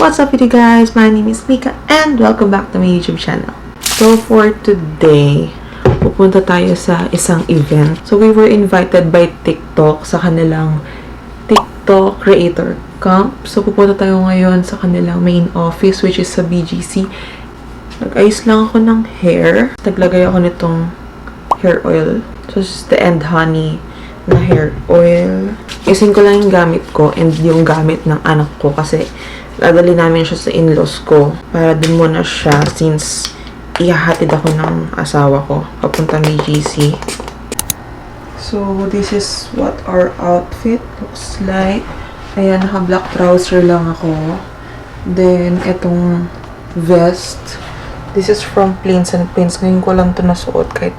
What's up with you guys? My name is Mika and welcome back to my YouTube channel. So for today, pupunta tayo sa isang event. So we were invited by TikTok sa kanilang TikTok Creator Camp. So pupunta tayo ngayon sa kanilang main office which is sa BGC. Nag-ayos lang ako ng hair. Naglagay ako nitong hair oil. So this is the End Honey na hair oil. Isin ko lang yung gamit ko and yung gamit ng anak ko kasi dadali namin siya sa in-laws ko para din muna siya since ihahatid ako ng asawa ko papunta BGC. So this is what our outfit looks like. Ayan, naka-black trouser lang ako. Then etong vest. This is from Plains and Prince. Ngayon ko lang ito nasuot kahit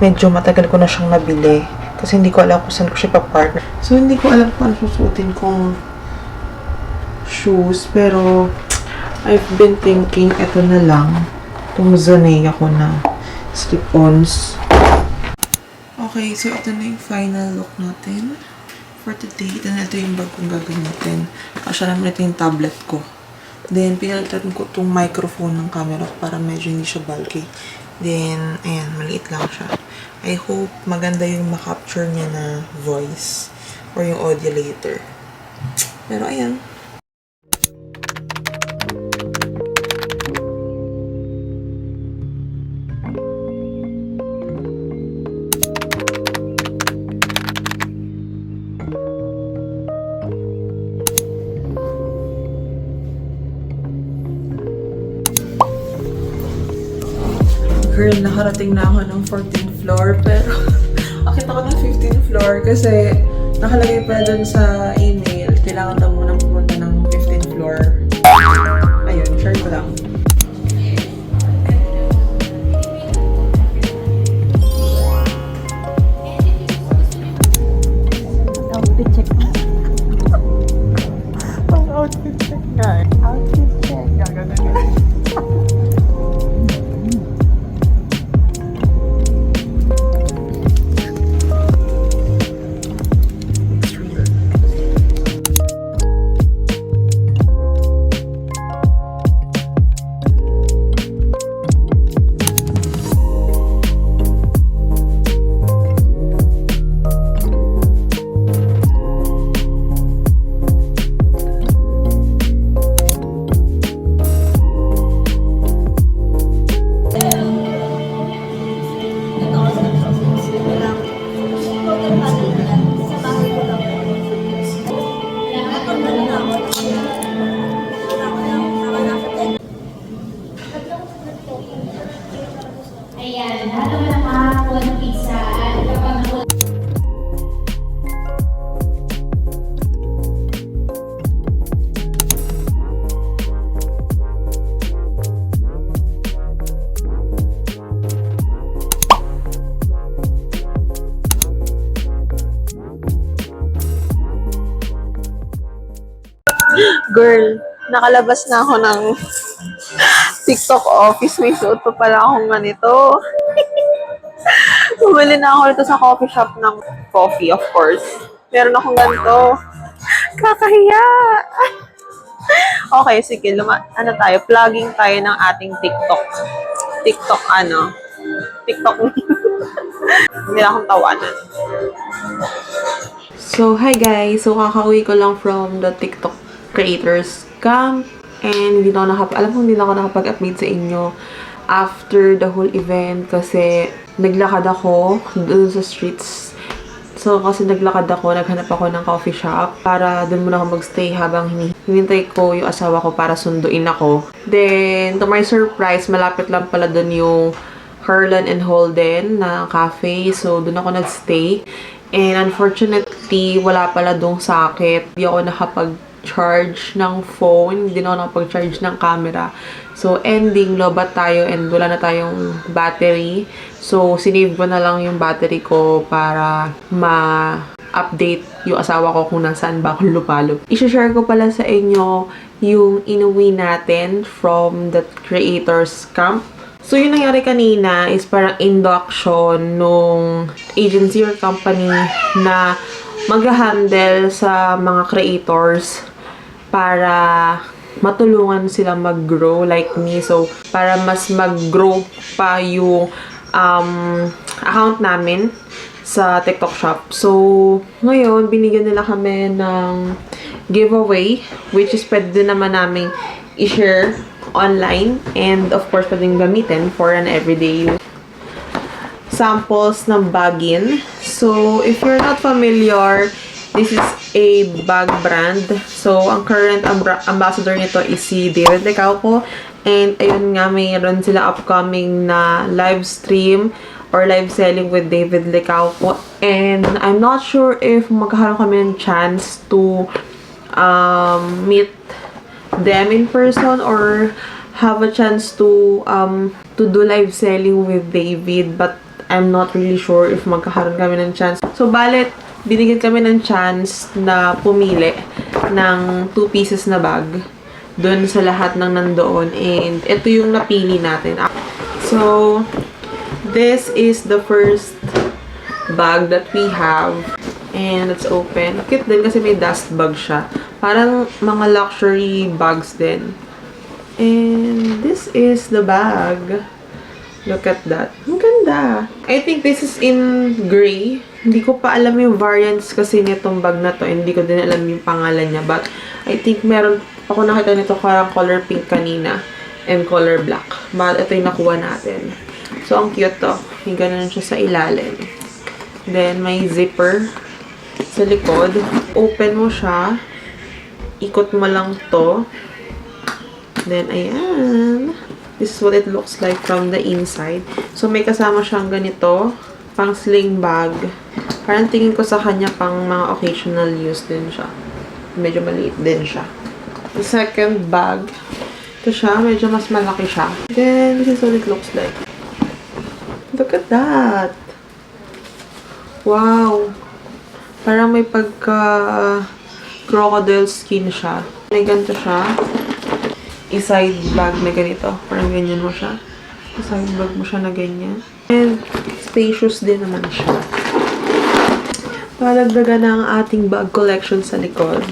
medyo matagal ko na siyang nabili. Kasi hindi ko alam kung saan ko siya pa-partner. So, hindi ko alam kung ano susuotin kong shoes. Pero, I've been thinking, ito na lang. Itong Zanea ko na slip-ons. Okay, so ito na yung final look natin for today. Ito yung bag kong gagamitin. Kasya naman ito yung tablet ko. Then, pinalitan ko itong microphone ng camera para medyo hindi siya bulky. Then, ayan, maliit lang siya. I hope maganda yung makapture niya na voice or yung audio later. Pero ayan. Girl, nakarating na ako ng 14th floor pero akit ako ng 15th floor kasi nakalagay pa dun sa email kailangan daw munang pumunta ng 15th floor. Ayun, share ko lang. Outfit check. Outfit check nga. Outfit check. Gagawin. Ayan, lahat naman ng kahapon, pizza, at kapag Girl, nakalabas na ako ng TikTok office. May suot pa pala akong ganito. Bumili na ako dito sa coffee shop ng coffee, of course. Meron akong ganito. Kakahiya! Okay, sige. Plugging tayo ng ating TikTok. TikTok. Hindi na akong tawanan. So, hi guys! So, kakauwi ko lang from the TikTok Creators Camp and hindi na ako hindi na ako nakapag-update sa inyo after the whole event kasi naglakad ako doon sa streets. So, kasi naglakad ako, naghanap ako ng coffee shop para doon muna ako magstay habang hinintay ko yung asawa ko para sunduin ako. Then, to my surprise, malapit lang pala doon yung Harlan and Holden na cafe. So, doon ako nagstay. And unfortunately, wala pala doong socket. Hindi ako nakapag-charge ng phone. Hindi na ako nakapag-charge ng camera. So, ending, lobat tayo and wala na tayong battery. So, sinave ko na lang yung battery ko para ma-update yung asawa ko kung nasaan ba akong lupalop. I-share ko pala sa inyo yung inuwi natin from the Creators Camp. So, yung nangyari kanina is parang induction nung agency or company na mag-handle sa mga creators para matulungan sila mag-grow like me. So, para mas mag-grow pa yung account namin sa TikTok shop. So, ngayon, binigyan nila kami ng giveaway, which is pwede din naman namin i-share online and of course, pwedeng gamitin for an everyday use. Samples ng bagin. So, if you're not familiar, this is a bag brand. So, ang current ambassador nito is si David Lecauco. And, ayun nga, mayroon sila upcoming na live stream or live selling with David Lecauco. And, I'm not sure if magkakaroon kami ng chance to meet them in person or have a chance to do live selling with David. But, I'm not really sure if magkakaroon kami ng chance. So, balit, binigyan kami ng chance na pumili ng 2 pieces na bag doon sa lahat ng nandoon. And, ito yung napili natin. So, this is the first bag that we have. And, let's open. Cute din kasi may dust bag siya. Parang mga luxury bags din. And, this is the bag. Look at that. Ang ganda. I think this is in gray. Hindi ko pa alam yung variants kasi nitong bag na to. Hindi ko din alam yung pangalan niya. But, I think meron ako nakita nito parang color pink kanina. And color black. But, ito yung nakuha natin. So, ang cute to. Yung ganun siya sa ilalim. Then, may zipper sa likod. Open mo siya. Ikot mo lang to. Then, ayan. This is what it looks like from the inside. So, may kasama siyang ganito. Pang sling bag. Parang tingin ko sa kanya pang mga occasional use din siya. Medyo maliit din siya. The second bag. Ito siya. Medyo mas malaki siya. Then, this is what it looks like. Look at that. Wow. Parang may pagka crocodile skin siya. May ganito siya. I-side bag na ganito. Parang ganyan mo siya. I-side bag mo siya na ganyan. And, spacious din naman siya. Palagdagan na ang ating bag collection sa likod.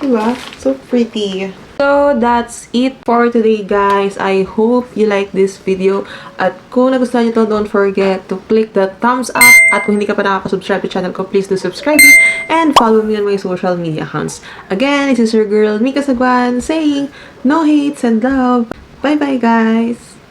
Diba? So pretty. So, that's it for today, guys. I hope you like this video. At kung nagustuhan nyo to, don't forget to click the thumbs up. At kung hindi ka pa nakaka-subscribe to channel ko, please do subscribe me and follow me on my social media accounts. Again, this is your girl, Mika Sagwan, saying no hates and love. Bye-bye, guys!